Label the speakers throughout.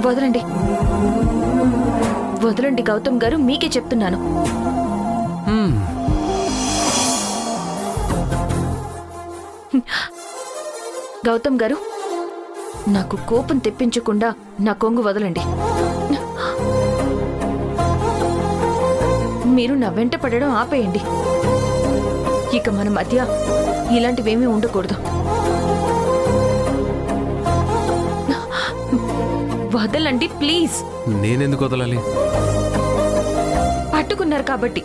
Speaker 1: వదలండి వదలండి గౌతమ్ గారు, మీకే చెప్తున్నాను. గౌతమ్ గారు, నాకు కోపం తెప్పించకుండా నా కొంగు వదలండి. మీరు నా వెంట పడడం ఆపేయండి. ఇక మన మధ్య ఇలాంటివేమీ ఉండకూడదు. వదలండి ప్లీజ్.
Speaker 2: నేనెందుకు వదలాలి?
Speaker 1: పట్టుకున్నారు కాబట్టి.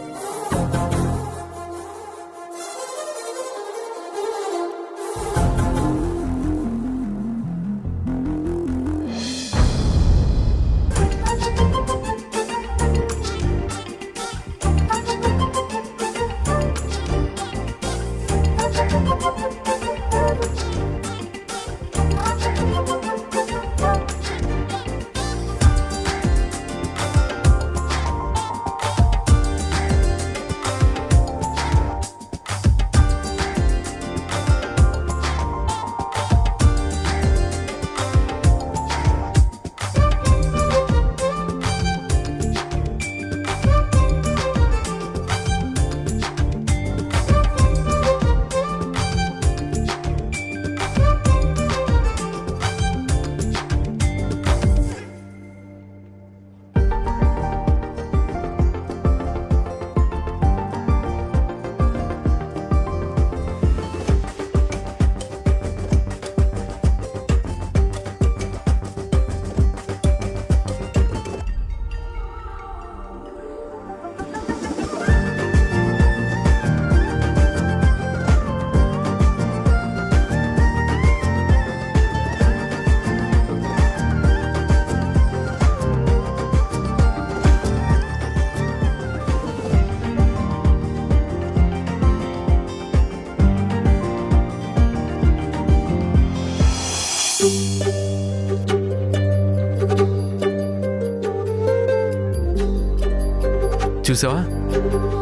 Speaker 2: చూసావా,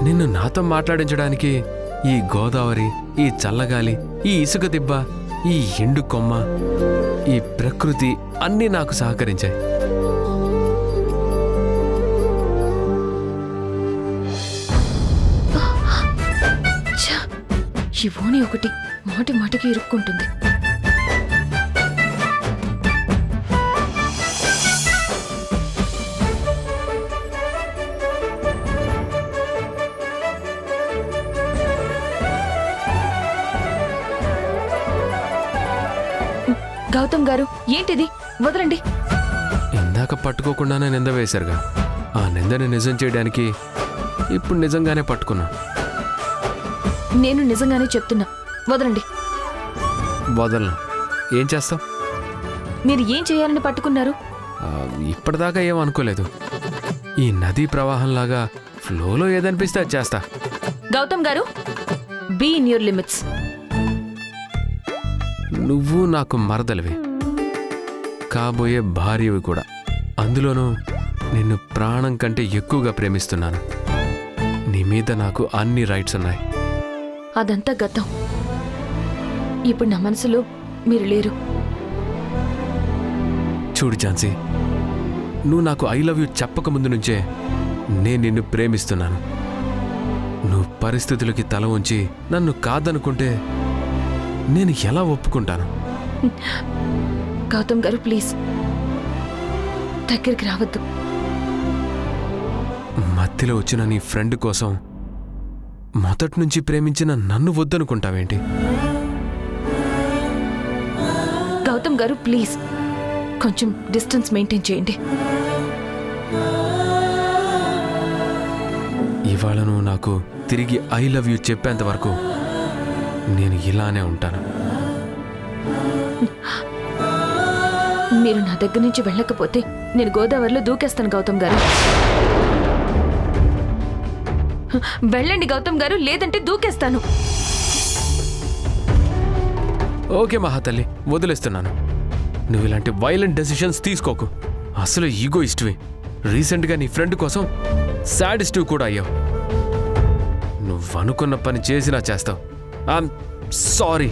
Speaker 2: నిన్ను నాతో మాట్లాడించడానికి ఈ గోదావరి, ఈ చల్లగాలి, ఈ ఇసుక దిబ్బ, ఈ ఎండు కొమ్మ, ఈ ప్రకృతి అన్నీ నాకు సహకరించాయి.
Speaker 1: ఈ ఓణి ఒకటి మాటి మాటికి ఇరుక్కుంటుంది. గౌతమ్ గారు, ఏంటిది? వదలండి.
Speaker 2: ఇందాక పట్టుకోకుండానే నింద వేశారుగా, ఆ నిందని నిజం చేయడానికి ఇప్పుడు నిజంగానే పట్టుకున్నా.
Speaker 1: నేను నిజంగానే చెప్తున్నా, వదలండి.
Speaker 2: వదలను. ఏం చేస్తాం?
Speaker 1: మీరు ఏం చేయాలని పట్టుకున్నారు?
Speaker 2: ఇప్పటిదాకా ఏం అనుకోలేదు. ఈ నదీ ప్రవాహంలాగా ఫ్లోలో ఏదనిపిస్తే అది చేస్తా.
Speaker 1: గౌతమ్ గారు, బీ ఇన్ యూర్ లిమిట్స్.
Speaker 2: నువ్వు నాకు మరదలివి, కాబోయే భార్యవి కూడా. అందులోనూ నిన్ను ప్రాణం కంటే ఎక్కువగా ప్రేమిస్తున్నాను. నీ మీద నాకు అన్ని రైట్స్ ఉన్నాయి.
Speaker 1: అదంతా గతం. ఇప్పుడు నా మనసులో మీరు లేరు.
Speaker 2: చూడు ఝాన్సీ, నువ్వు నాకు ఐ లవ్ యూ చెప్పక ముందు నుంచే నేను నిన్ను ప్రేమిస్తున్నాను. నువ్వు పరిస్థితులకి తల ఉంచి నన్ను కాదనుకుంటే నేను ఎలా ఒప్పుకుంటాను?
Speaker 1: గౌతమ్ గారు, ప్లీజ్ దగ్గరికి రావద్దు.
Speaker 2: మధ్యలో వచ్చిన నీ ఫ్రెండ్ కోసం మొదటి నుంచి ప్రేమించిన నన్ను వద్దనుకుంటావేంటి?
Speaker 1: గౌతమ్ గారు, ప్లీజ్ కొంచెం డిస్టెన్స్ మెయింటైన్ చేయండి.
Speaker 2: ఇవాళ నువ్వు నాకు తిరిగి ఐ లవ్ యూ చెప్పేంత వరకు నేను ఇలానే ఉంటాను.
Speaker 1: మీరు నా దగ్గర నుంచి వెళ్ళకపోతే నేను గోదావరిలో దూకేస్తాను గౌతమ్ గారు. వెళ్ళండి గౌతమ్ గారు, లేదంటే దూకేస్తాను.
Speaker 2: ఓకే మహాతల్లి, వదిలేస్తున్నాను. నువ్వు ఇలాంటి వైలెంట్ డెసిషన్స్ తీసుకోకు. అసలు ఈగోయిస్ట్వి. రీసెంట్గా నీ ఫ్రెండ్ కోసం సాడిస్టివ్ కూడా అయ్యావు. నువ్వు అనుకున్న పని చేసినా చేస్తావు. I'm sorry.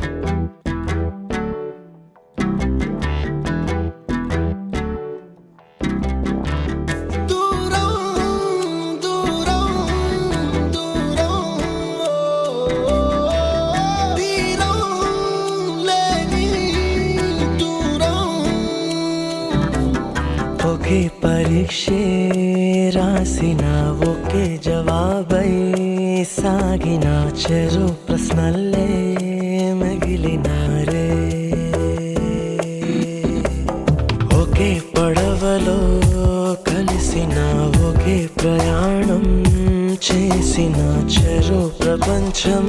Speaker 3: ఒకే పరీక్షే రాసిన ఒకే జవాబై సాగిన చెరు ప్రశ్నల్లే మిగిలినారే ఒకే పడవలో కలిసిన ఒకే ప్రయాణం చేసిన చెరు ప్రపంచం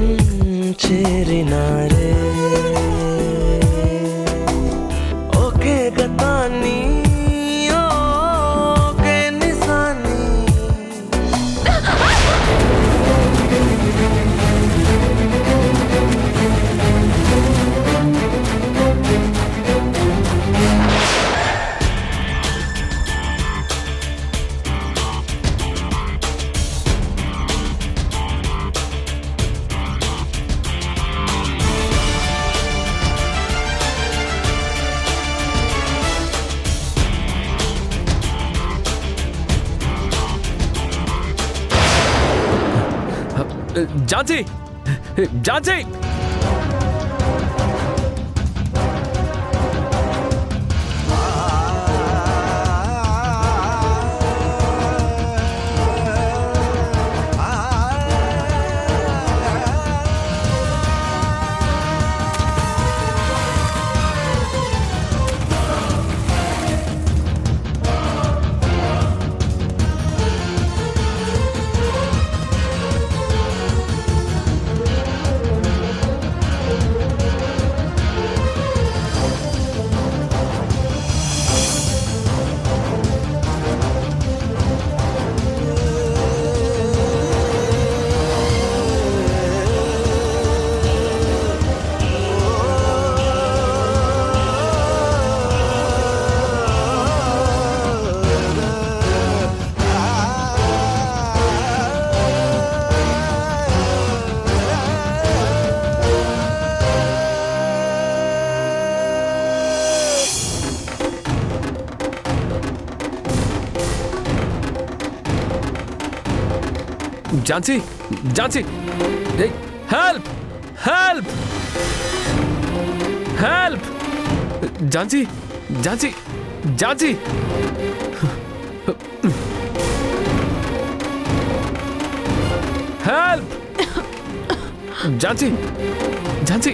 Speaker 3: చేరినారే ఒకే గతాన్ని ఒకే నిజాన్ని
Speaker 2: Jhansi Jhansi Jhansi Jhansi help help help Jhansi Jhansi Jhansi help Jhansi Jhansi